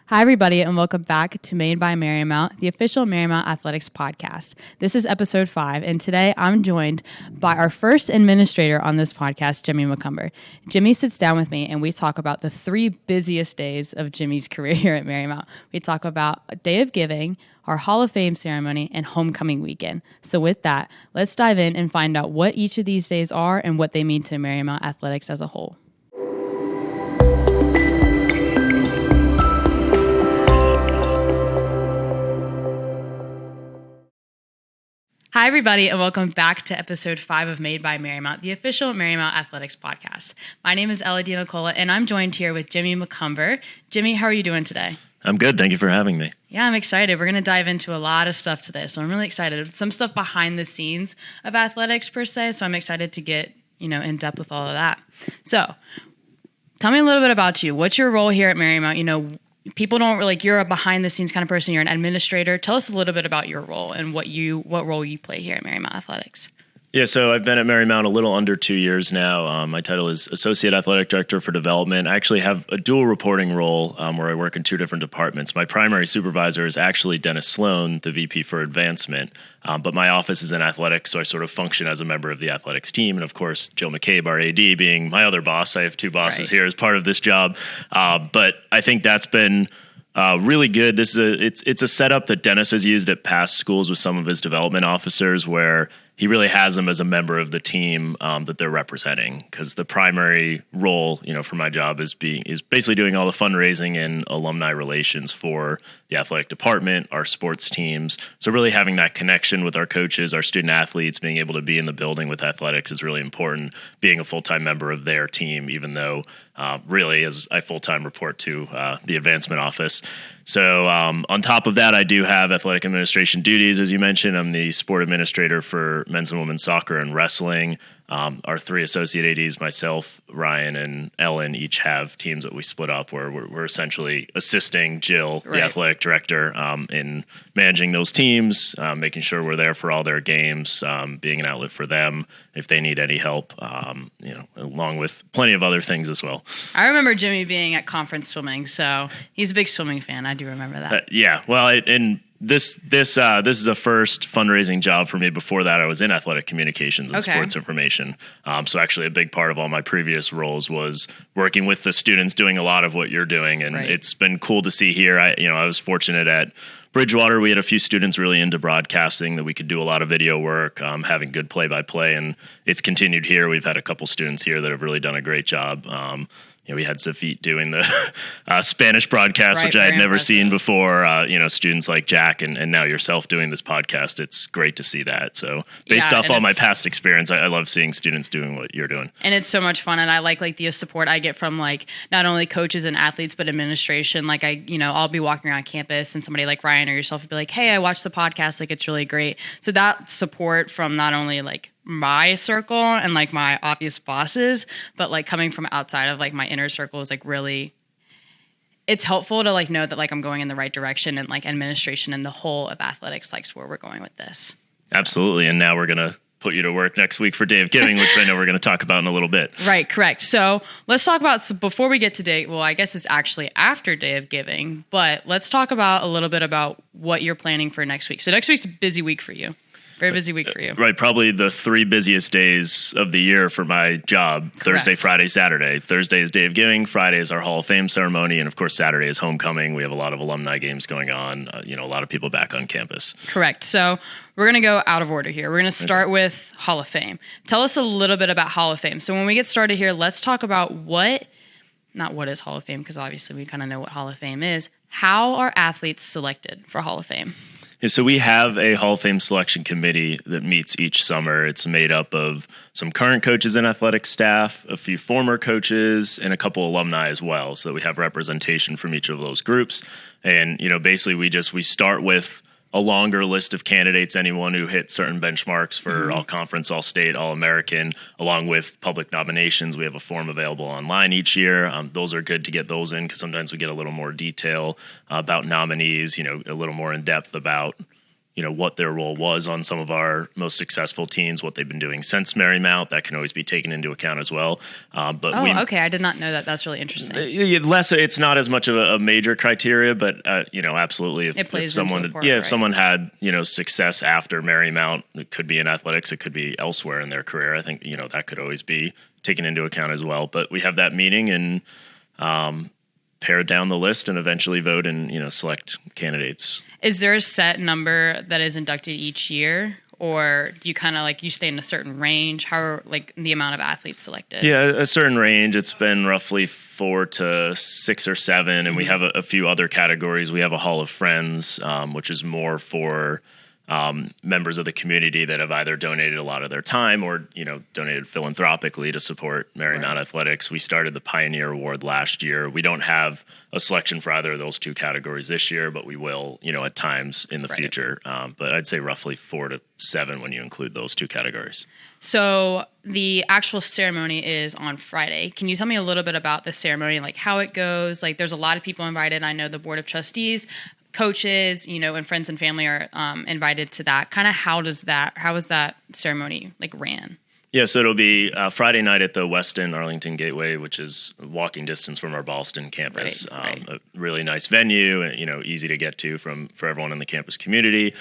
Hi, everybody, and welcome back to Made by Marymount, the official Marymount Athletics podcast. This is episode 5, and today I'm joined by our first administrator on this podcast, Jimmy McCumber. Jimmy sits down with me, and we talk about the 3 busiest days of Jimmy's career here at Marymount. We talk about a day of giving, our Hall of Fame ceremony, and homecoming weekend. So with that, let's dive in and find out what each of these days are and what they mean to Marymount Athletics as a whole. Hi, everybody, and welcome back to episode 5 of Made by Marymount, the official Marymount Athletics podcast. My name is Ella DeNicola, and I'm joined here with Jimmy McCumber. Jimmy, how are you doing today? I'm good. Thank you for having me. Yeah, I'm excited. We're going to dive into a lot of stuff today, so I'm really excited. Some stuff behind the scenes of athletics, per se, so I'm excited to get, in depth with all of that. So, tell me a little bit about you. What's your role here at Marymount? People don't really, you're a behind the scenes kind of person. You're an administrator. Tell us a little bit about your role and what role you play here at Marymount Athletics. Yeah, so I've been at Marymount a little under 2 years now. My title is Associate Athletic Director for Development. I actually have a dual reporting role where I work in 2 different departments. My primary supervisor is actually Dennis Sloan, the VP for Advancement, but my office is in athletics, so I sort of function as a member of the athletics team. And of course, Joe McCabe, our AD, being my other boss. I have 2 bosses here as part of this job. But I think that's been really good. It's a setup that Dennis has used at past schools with some of his development officers, where he really has them as a member of the team that they're representing. Because the primary role, for my job is basically doing all the fundraising and alumni relations for the athletic department, our sports teams. So really having that connection with our coaches, our student athletes, being able to be in the building with athletics is really important. Being a full-time member of their team, even though really as I full-time report to the advancement office. So on top of that, I do have athletic administration duties. As you mentioned, I'm the sport administrator for men's and women's soccer and wrestling. Our 3 associate ADs, myself, Ryan, and Ellen, each have teams that we split up where we're essentially assisting Jill, the athletic director, in managing those teams, making sure we're there for all their games, being an outlet for them if they need any help, along with plenty of other things as well. I remember Jimmy being at conference swimming, so he's a big swimming fan. I do remember that. This is a first fundraising job for me. Before that, I was in athletic communications and sports information. So actually a big part of all my previous roles was working with the students, doing a lot of what you're doing. And it's been cool to see here. I was fortunate at Bridgewater. We had a few students really into broadcasting that we could do a lot of video work, having good play-by-play. And it's continued here. We've had a couple students here that have really done a great job. We had Safit doing the Spanish broadcast, which I had never seen before. Students like Jack and now yourself doing this podcast. It's great to see that. So based off all my past experience, I love seeing students doing what you're doing. And it's so much fun. And I like the support I get from not only coaches and athletes, but administration. I'll be walking around campus and somebody like Ryan or yourself would be like, hey, I watched the podcast. It's really great. So that support from not only my circle and my obvious bosses, but coming from outside of my inner circle is really, it's helpful to know that I'm going in the right direction, and administration and the whole of athletics likes where we're going with this. Absolutely. And now we're going to put you to work next week for Day of Giving, which I know we're going to talk about in a little bit. Right, correct. So let's talk about, before we get to I guess it's actually after Day of Giving, but let's talk about a little bit about what you're planning for next week. So next week's a busy week for you. Very busy week for you. Right. Probably the 3 busiest days of the year for my job. Correct. Thursday, Friday, Saturday. Thursday is Day of Giving. Friday is our Hall of Fame ceremony. And of course, Saturday is homecoming. We have a lot of alumni games going on. A lot of people back on campus. Correct. So we're going to go out of order here. We're going to start with Hall of Fame. Tell us a little bit about Hall of Fame. So when we get started here, let's talk about not what is Hall of Fame, because obviously we kind of know what Hall of Fame is. How are athletes selected for Hall of Fame? So we have a Hall of Fame selection committee that meets each summer. It's made up of some current coaches and athletic staff, a few former coaches, and a couple alumni as well. So that we have representation from each of those groups. And, basically we start with a longer list of candidates, anyone who hit certain benchmarks for all conference, all state, all American, along with public nominations. We have a form available online each year. Those are good to get those in because sometimes we get a little more detail about nominees, a little more in depth about what their role was on some of our most successful teams, what they've been doing since Marymount. That can always be taken into account as well. Okay. I did not know that. That's really interesting. It's not as much of a major criteria, but absolutely. If someone had success after Marymount, it could be in athletics, it could be elsewhere in their career. I think that could always be taken into account as well. But we have that meeting and pare down the list and eventually vote and select candidates. Is there a set number that is inducted each year, or do you kind of you stay in a certain range? How are the amount of athletes selected? Yeah, a certain range. It's been roughly 4 to 6 or 7, and we have a few other categories. We have a Hall of Friends, which is more for members of the community that have either donated a lot of their time or donated philanthropically to support Marymount athletics. We started the Pioneer Award last year. We don't have a selection for either of those two categories this year, but we will at times in the future. But I'd say roughly 4 to 7 when you include those two categories. So the actual ceremony is on Friday. Can you tell me a little bit about the ceremony, how it goes? There's a lot of people invited. I know the board of trustees, coaches, and friends and family are invited to that. Kind of how is that ceremony ran? Yeah, so it'll be Friday night at the Weston Arlington Gateway, which is walking distance from our Ballston campus. Right. A really nice venue, easy to get to for everyone in the campus community.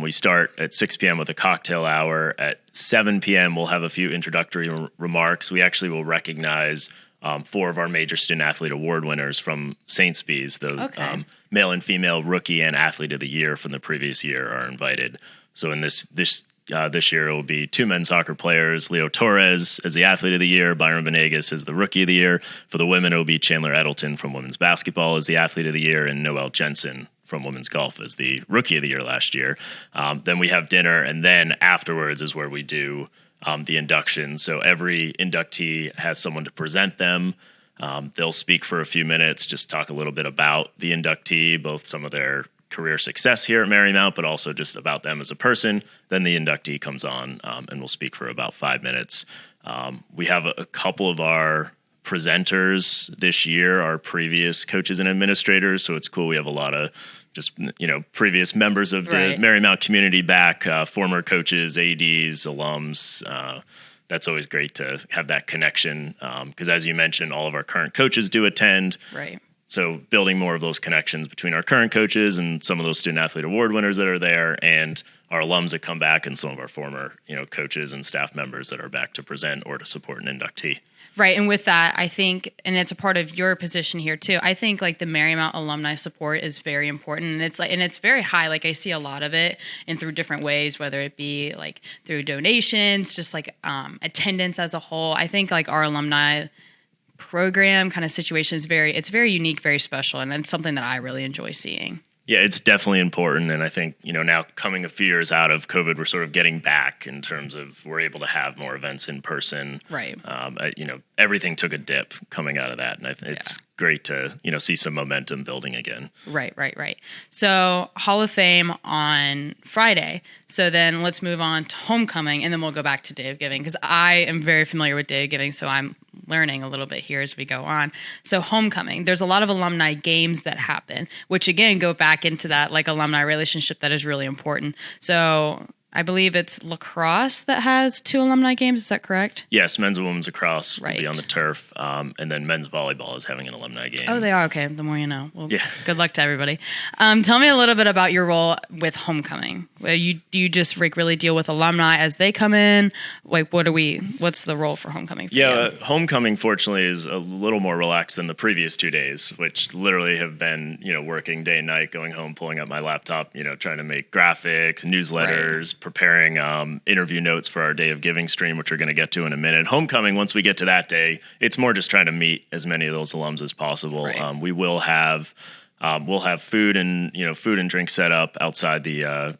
We start at 6 p.m. with a cocktail hour. At 7 p.m., we'll have a few introductory remarks. We actually will recognize 4 of our major student athlete award winners from St. Bees. The male and female rookie and athlete of the year from the previous year are invited. So in this year, it will be 2 men's soccer players, Leo Torres as the athlete of the year, Byron Venegas as the rookie of the year. For the women, it will be Chandler Edelton from women's basketball as the athlete of the year, and Noelle Jensen from women's golf as the rookie of the year last year. Then we have dinner, and then afterwards is where we do the induction. So every inductee has someone to present them. They'll speak for a few minutes, just talk a little bit about the inductee, both some of their career success here at Marymount, but also just about them as a person. Then the inductee comes on and will speak for about 5 minutes. We have a couple of our presenters this year are previous coaches and administrators, so it's cool. We have a lot of just previous members of the Marymount community back, former coaches, ADs, alums. That's always great to have that connection because, as you mentioned, all of our current coaches do attend. Right. So building more of those connections between our current coaches and some of those student athlete award winners that are there, and our alums that come back, and some of our former coaches and staff members that are back to present or to support an inductee. Right. And with that, I think, and it's a part of your position here too, I think the Marymount alumni support is very important. And it's very high. I see a lot of it and through different ways, whether it be through donations, just attendance as a whole. I think our alumni program kind of situation is it's very unique, very special. And it's something that I really enjoy seeing. Yeah, it's definitely important. And I think, now coming a few years out of COVID, we're sort of getting back in terms of we're able to have more events in person. Right. Everything took a dip coming out of that. And it's great to, see some momentum building again. Right. So Hall of Fame on Friday. So then let's move on to homecoming, and then we'll go back to Day of Giving because I am very familiar with Day of Giving. So I'm learning a little bit here as we go on. So homecoming, there's a lot of alumni games that happen, which again, go back into that alumni relationship that is really important. So I believe it's lacrosse that has 2 alumni games. Is that correct? Yes, men's and women's lacrosse will be on the turf, and then men's volleyball is having an alumni game. Oh, they are? Okay, the more you know. Well, good luck to everybody. Tell me a little bit about your role with homecoming. Do you just really deal with alumni as they come in? What's the role for homecoming for you? Homecoming, fortunately, is a little more relaxed than the previous 2 days, which literally have been, working day and night, going home, pulling up my laptop, trying to make graphics, newsletters, preparing interview notes for our Day of Giving stream, which we're going to get to in a minute. Homecoming, once we get to that day, it's more just trying to meet as many of those alums as possible. Right. We will have food and drink set up outside the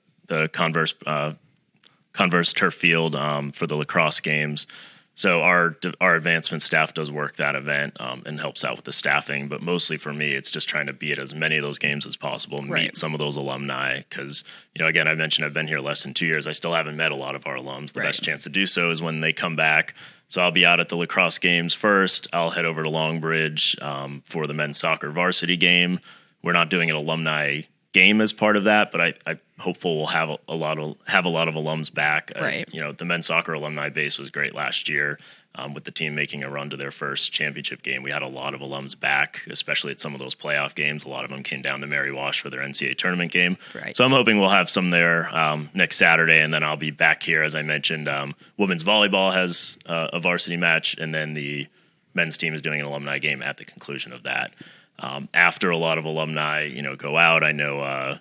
Converse turf field for the lacrosse games. So our advancement staff does work that event and helps out with the staffing. But mostly for me, it's just trying to be at as many of those games as possible and meet some of those alumni. Because, again, I mentioned I've been here less than 2 years. I still haven't met a lot of our alums. The best chance to do so is when they come back. So I'll be out at the lacrosse games first. I'll head over to Longbridge for the men's soccer varsity game. We're not doing an alumni game as part of that, but I hopeful we'll have a lot of alums back. Right. The men's soccer alumni base was great last year. With the team making a run to their first championship game, we had a lot of alums back, especially at some of those playoff games. A lot of them came down to Mary Wash for their NCAA tournament game. Right. So I'm hoping we'll have some there next Saturday, and then I'll be back here, as I mentioned. Women's volleyball has a varsity match, and then the men's team is doing an alumni game at the conclusion of that. After a lot of alumni, go out, I know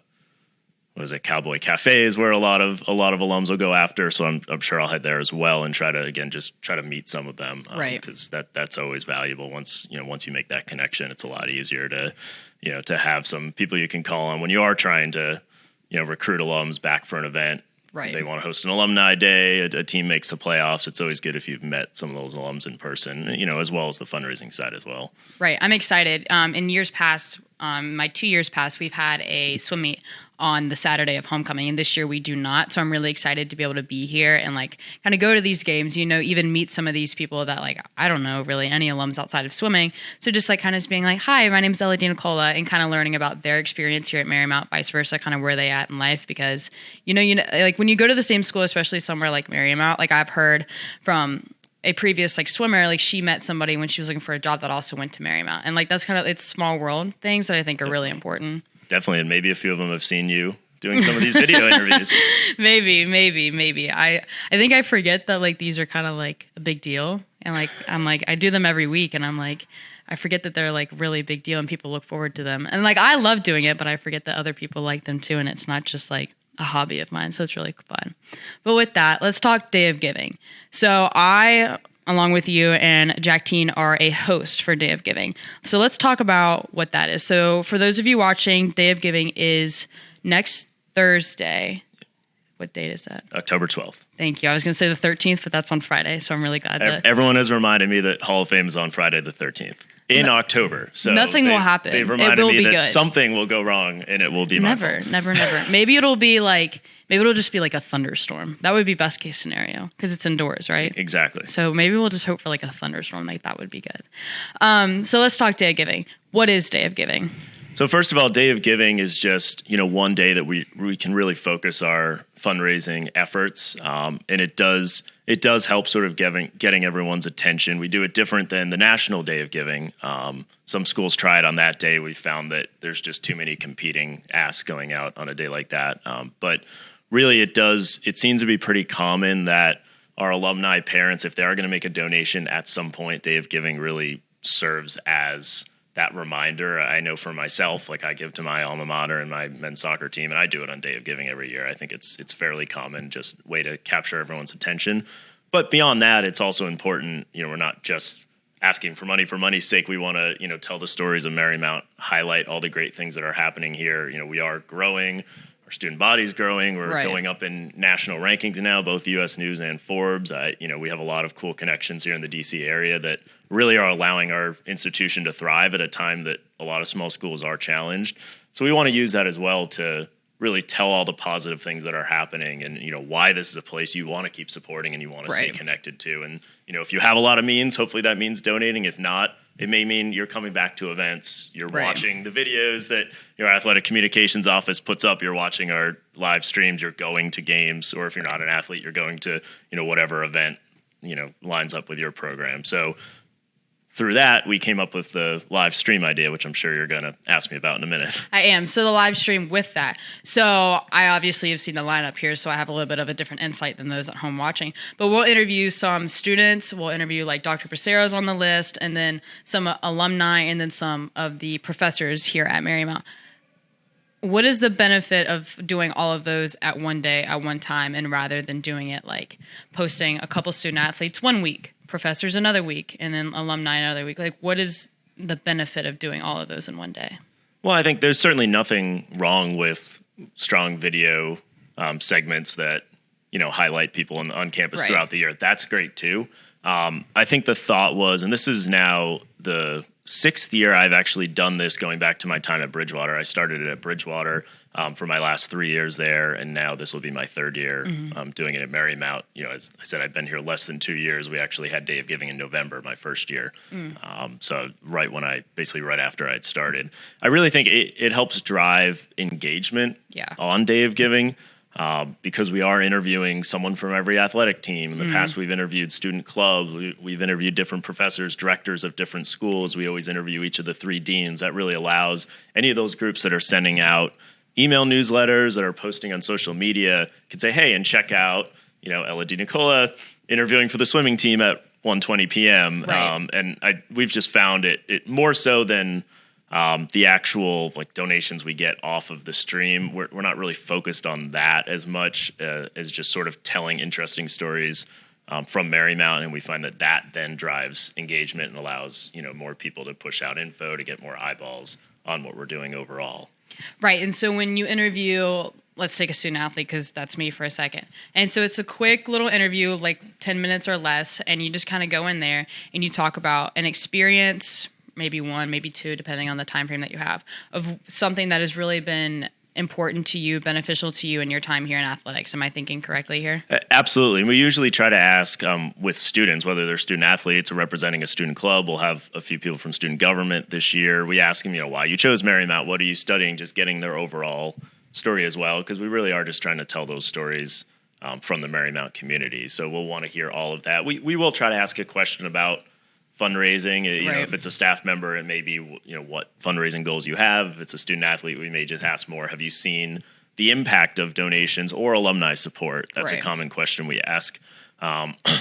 Cowboy Cafe is where a lot of alums will go after. So I'm sure I'll head there as well and try to meet some of them. Right. Because that's always valuable. Once you make that connection, it's a lot easier to have some people you can call on when you are trying to, recruit alums back for an event. Right. They want to host an alumni day. A team makes the playoffs. It's always good if you've met some of those alums in person, as well as the fundraising side as well. Right. I'm excited. In years past, my 2 years past, we've had a swim meet on the Saturday of homecoming, and this year we do not. So I'm really excited to be able to be here and kind of go to these games, even meet some of these people that I don't know really any alums outside of swimming. So just kind of being hi, my name is Ella DeNicola, and kind of learning about their experience here at Marymount, vice versa, kind of where they at in life, because when you go to the same school, especially somewhere like Marymount, I've heard from a previous swimmer, she met somebody when she was looking for a job that also went to Marymount, and that's kind of, it's small world things that I think are really important. Definitely, and maybe a few of them have seen you doing some of these video interviews. Maybe. I think I forget that these are kind of a big deal, and I do them every week, and I forget that they're really big deal and people look forward to them, and I love doing it, but I forget that other people like them too, and it's not just a hobby of mine, so it's really fun. But with that, let's talk Day of Giving. So I, along with you and Jack Teen, are a host for Day of Giving. So let's talk about what that is. So for those of you watching, Day of Giving is next Thursday. What date is that? October 12th. Thank you. I was going to say the 13th, but that's on Friday, so I'm really glad that... Everyone has reminded me that Hall of Fame is on Friday the 13th. In October. So nothing will happen. They've reminded me that something will go wrong, and it will be my fault. Never. Maybe it'll be maybe it'll just be a thunderstorm. That would be best case scenario because it's indoors, right? Exactly. So maybe we'll just hope for a thunderstorm. That would be good. So let's talk Day of Giving. What is Day of Giving? So first of all, Day of Giving is just, one day that we can really focus our fundraising efforts. And it does help sort of getting everyone's attention. We do it different than the National Day of Giving. Some schools try it on that day. We found that there's just too many competing asks going out on a day like that. But really it seems to be pretty common that our alumni parents, if they are going to make a donation at some point, Day of Giving really serves as that reminder. I know for myself, I give to my alma mater and my men's soccer team, and I do it on Day of Giving every year. I think it's fairly common, just way to capture everyone's attention. But beyond that, it's also important, we're not just asking for money's sake. We want to, tell the stories of Marymount, highlight all the great things that are happening here. We are growing. Our student body's growing. We're going up in national rankings now, both U.S. News and Forbes. We have a lot of cool connections here in the D.C. area that really are allowing our institution to thrive at a time that a lot of small schools are challenged. So we want to use that as well to really tell all the positive things that are happening and, why this is a place you want to keep supporting and you want to stay connected to. And, if you have a lot of means, hopefully that means donating. If not, it may mean you're coming back to events, you're watching the videos that your athletic communications office puts up, you're watching our live streams, you're going to games, or if you're not an athlete, you're going to, whatever event, lines up with your program. So through that, we came up with the live stream idea, which I'm sure you're going to ask me about in a minute. I am. So the live stream with that. So I obviously have seen the lineup here, so I have a little bit of a different insight than those at home watching. But we'll interview some students. We'll interview Dr. Pacero's on the list, and then some alumni, and then some of the professors here at Marymount. What is the benefit of doing all of those at one day, at one time, and rather than doing it posting a couple student athletes one week, professors another week, and then alumni another week? What is the benefit of doing all of those in one day? Well, I think there's certainly nothing wrong with strong video segments that, highlight people on campus throughout the year. That's great too. I think the thought was, and this is now the 6th year I've actually done this, going back to my time at Bridgewater. I started it at Bridgewater for my last 3 years there, and now this will be my 3rd year doing it at Marymount. As I said, I've been here less than 2 years. We actually had Day of Giving in November, my first year. So basically right after I'd started. I really think it helps drive engagement on Day of Giving. Because we are interviewing someone from every athletic team. In the past, we've interviewed student clubs. We've interviewed different professors, directors of different schools. We always interview each of the 3 deans. That really allows any of those groups that are sending out email newsletters, that are posting on social media, can say, hey, and check out, Ella DeNicola interviewing for the swimming team at 1:20 p.m. Right. And we've just found it more so than the actual donations we get off of the stream. We're not really focused on that as much as just sort of telling interesting stories from Marymount, and we find that then drives engagement and allows more people to push out info to get more eyeballs on what we're doing overall. Right. And so when you interview, let's take a student athlete, because that's me for a second. And so it's a quick little interview, like 10 minutes or less, and you just kind of go in there and you talk about an experience, maybe 1, maybe 2, depending on the time frame that you have, of something that has really been important to you, beneficial to you in your time here in athletics. Am I thinking correctly here? Absolutely. We usually try to ask with students, whether they're student athletes or representing a student club. We'll have a few people from student government this year. We ask them, why you chose Marymount, what are you studying, just getting their overall story as well, because we really are just trying to tell those stories from the Marymount community. So we'll want to hear all of that. We will try to ask a question about fundraising. If it's a staff member, it may be, what fundraising goals you have. If it's a student athlete, we may just ask more, have you seen the impact of donations or alumni support? That's a common question we ask.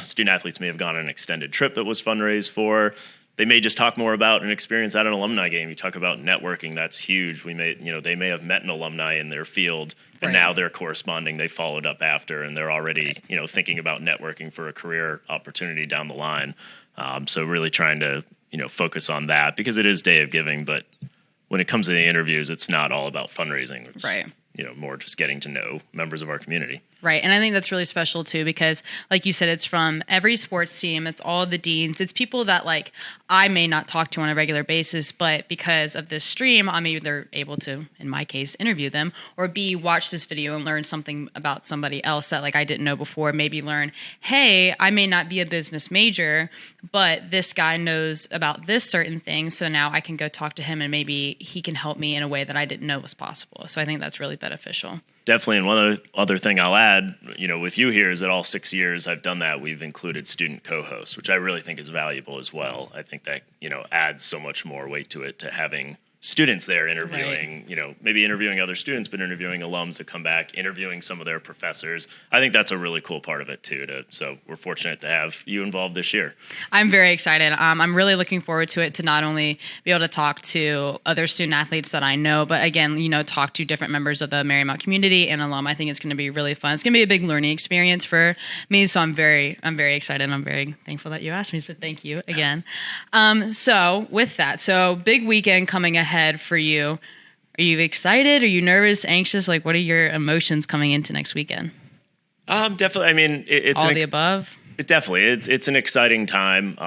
Student athletes may have gone on an extended trip that was fundraised for. They may just talk more about an experience at an alumni game. You talk about networking. That's huge. They may have met an alumni in their field, and now they're corresponding. They followed up after, and they're already, thinking about networking for a career opportunity down the line. So really trying to, focus on that, because it is Day of Giving, but when it comes to the interviews, it's not all about fundraising. It's, more just getting to know members of our community. Right. And I think that's really special too, because like you said, it's from every sports team. It's all the deans. It's people that I may not talk to on a regular basis, but because of this stream, I'm either able to, in my case, interview them, or B, watch this video and learn something about somebody else that I didn't know before. Maybe learn, hey, I may not be a business major, but this guy knows about this certain thing. So now I can go talk to him and maybe he can help me in a way that I didn't know was possible. So I think that's really beneficial. Definitely. And one other thing I'll add, with you here, is that all 6 years I've done that, we've included student co-hosts, which I really think is valuable as well. I think that, adds so much more weight to it, to having students there interviewing, maybe interviewing other students, but interviewing alums that come back, interviewing some of their professors. I think that's a really cool part of it too. So we're fortunate to have you involved this year. I'm very excited. I'm really looking forward to it, to not only be able to talk to other student athletes that I know, but again, talk to different members of the Marymount community and alum. I think it's going to be really fun. It's going to be a big learning experience for me. So I'm very excited. I'm very thankful that you asked me. So thank you again. So with that, big weekend coming ahead for you. Are you excited? Are you nervous, anxious? What are your emotions coming into next weekend? Definitely. I mean, it's all the above. It's an exciting time.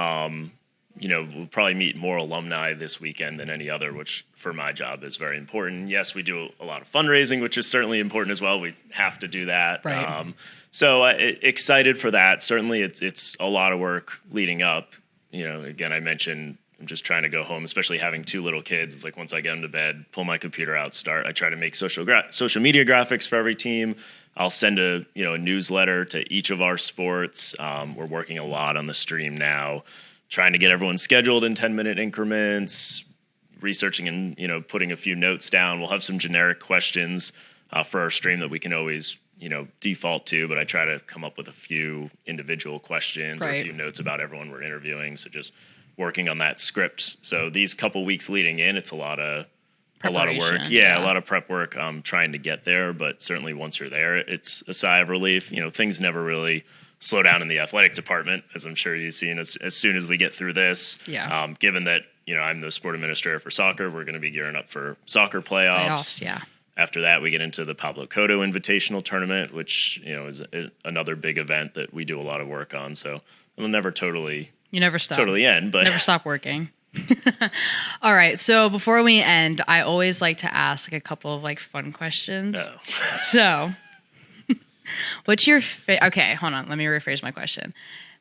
We'll probably meet more alumni this weekend than any other, which for my job is very important. Yes, we do a lot of fundraising, which is certainly important as well. We have to do that. Right. So excited for that. Certainly, it's a lot of work leading up. Again, I mentioned I'm just trying to go home, especially having 2 little kids. It's once I get them to bed, pull my computer out, I try to make social media graphics for every team. I'll send a newsletter to each of our sports. We're working a lot on the stream now, trying to get everyone scheduled in 10-minute increments, researching and putting a few notes down. We'll have some generic questions for our stream that we can always default to, but I try to come up with a few individual questions or a few notes about everyone we're interviewing. So just working on that script. So these couple weeks leading in, it's a lot of work. Yeah, a lot of prep work trying to get there, but certainly once you're there, it's a sigh of relief. Things never really slow down in the athletic department, as I'm sure you've seen, as soon as we get through this. Yeah. Given that, I'm the sport administrator for soccer, we're going to be gearing up for soccer playoffs. Yeah. After that, we get into the Pablo Cotto Invitational Tournament, which, is another big event that we do a lot of work on. So never totally. You never stop. Totally end, but never stop working. All right. So before we end, I always like to ask a couple of like fun questions. Oh. So, what's your okay? Hold on. Let me rephrase my question.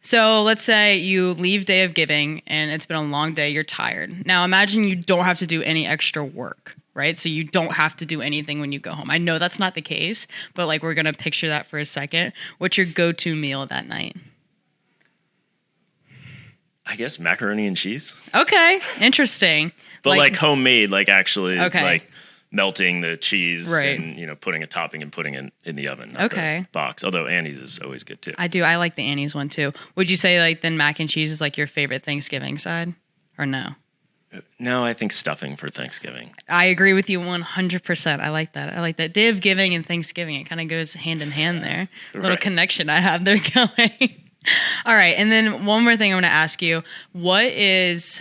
So let's say you leave Day of Giving and it's been a long day. You're tired. Now imagine you don't have to do any extra work. Right? So you don't have to do anything when you go home. I know that's not the case, but like we're going to picture that for a second. What's your go-to meal that night? I guess macaroni and cheese. Okay. Interesting. But like homemade, like actually like melting the cheese right. and, you know, putting a topping and putting it in the oven. Okay. The box. Although Annie's is always good too. I do. I like the Annie's one too. Would you say like then mac and cheese is like your favorite Thanksgiving side or no? No, I think stuffing for Thanksgiving. I agree with you 100%. I like that. I like that. Day of Giving and Thanksgiving, it kind of goes hand in hand there. Right. Little connection I have there going. All right. And then one more thing I want to ask you. What is,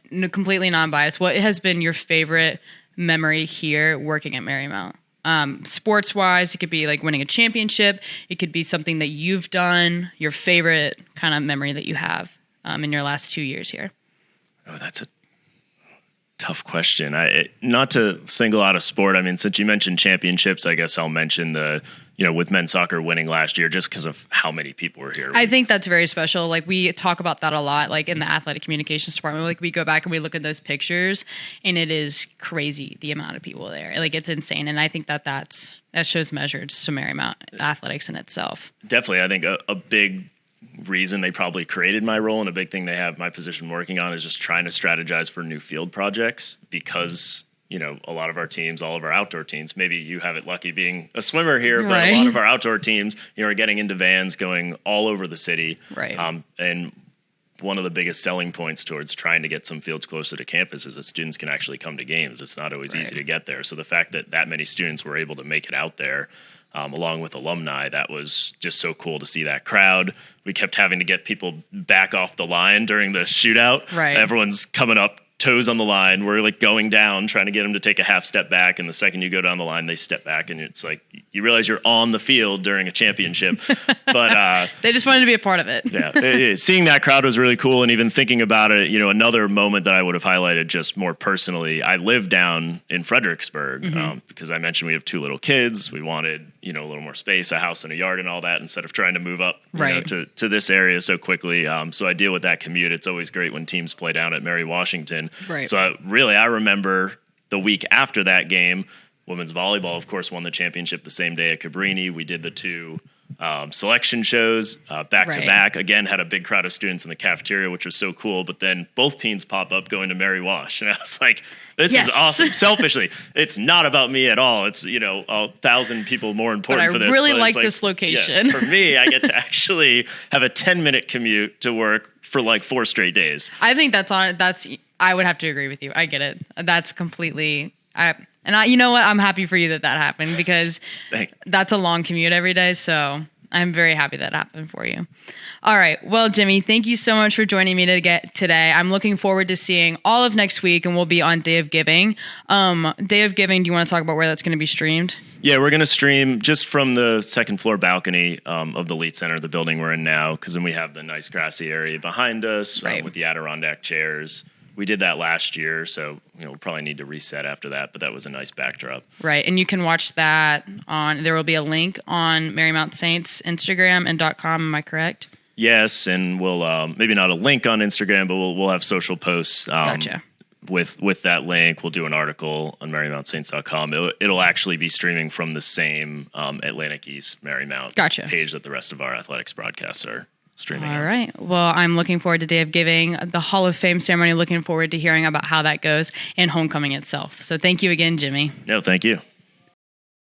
completely non-biased, what has been your favorite memory here working at Marymount? Sports-wise, it could be like winning a championship. It could be something that you've done, your favorite kind of memory that you have in your last 2 years here. Oh, that's a tough question. Not to single out a sport. I mean, since you mentioned championships, I guess I'll mention with men's soccer winning last year, just because of how many people were here. I think that's very special. Like we talk about that a lot, like in the athletic communications department, like we go back and we look at those pictures and it is crazy the amount of people there. Like it's insane. And I think that shows measures to Marymount athletics in itself. Definitely. I think a big reason they probably created my role and a big thing they have my position working on is just trying to strategize for new field projects because, you know, a lot of our teams, all of our outdoor teams, maybe you have it lucky being a swimmer here, but right. A lot of our outdoor teams, you know, are getting into vans going all over the city. Right. And one of the biggest selling points towards trying to get some fields closer to campus is that students can actually come to games. It's not always easy to get there. So the fact that many students were able to make it out there, along with alumni, that was just so cool to see that crowd. We kept having to get people back off the line during the shootout. Right. Everyone's coming up, toes on the line. We're like going down, trying to get them to take a half step back. And the second you go down the line, they step back. And it's like, you realize you're on the field during a championship. But they just wanted to be a part of it. Yeah. Seeing that crowd was really cool. And even thinking about it, you know, another moment that I would have highlighted just more personally, I live down in Fredericksburg because I mentioned we have 2 little kids. We wanted, you know, a little more space, a house and a yard and all that instead of trying to move up to this area so quickly. So I deal with that commute. It's always great when teams play down at Mary Washington. Right. So I remember the week after that game, women's volleyball, of course, won the championship the same day at Cabrini. We did the 2 selection shows back to back. Again, had a big crowd of students in the cafeteria, which was so cool. But then both teams pop up going to Mary Wash. And I was like, this is awesome. Selfishly, it's not about me at all. It's, you know, 1,000 people more important for this. I really like this location. Yes, for me, I get to actually have a 10-minute commute to work for like 4 straight days. I think I would have to agree with you. I get it. That's completely... you know what? I'm happy for you that happened because that's a long commute every day. So I'm very happy that happened for you. All right. Well, Jimmy, thank you so much for joining me today. I'm looking forward to seeing all of next week, and we'll be on Day of Giving. Day of Giving, do you want to talk about where that's going to be streamed? Yeah, we're going to stream just from the second floor balcony of the Leet Center, the building we're in now, because then we have the nice grassy area behind us with the Adirondack chairs. We did that last year, so we'll probably need to reset after that, but that was a nice backdrop. Right, and you can watch that there will be a link on Marymount Saints Instagram and .com, am I correct? Yes, and we'll maybe not a link on Instagram, but we'll have social posts gotcha. with that link. We'll do an article on MarymountSaints.com. It'll actually be streaming from the same Atlantic East Marymount page that the rest of our athletics broadcasts are streaming. All right. Well, I'm looking forward to Day of Giving, the Hall of Fame ceremony, looking forward to hearing about how that goes and homecoming itself. So thank you again, Jimmy. No, thank you.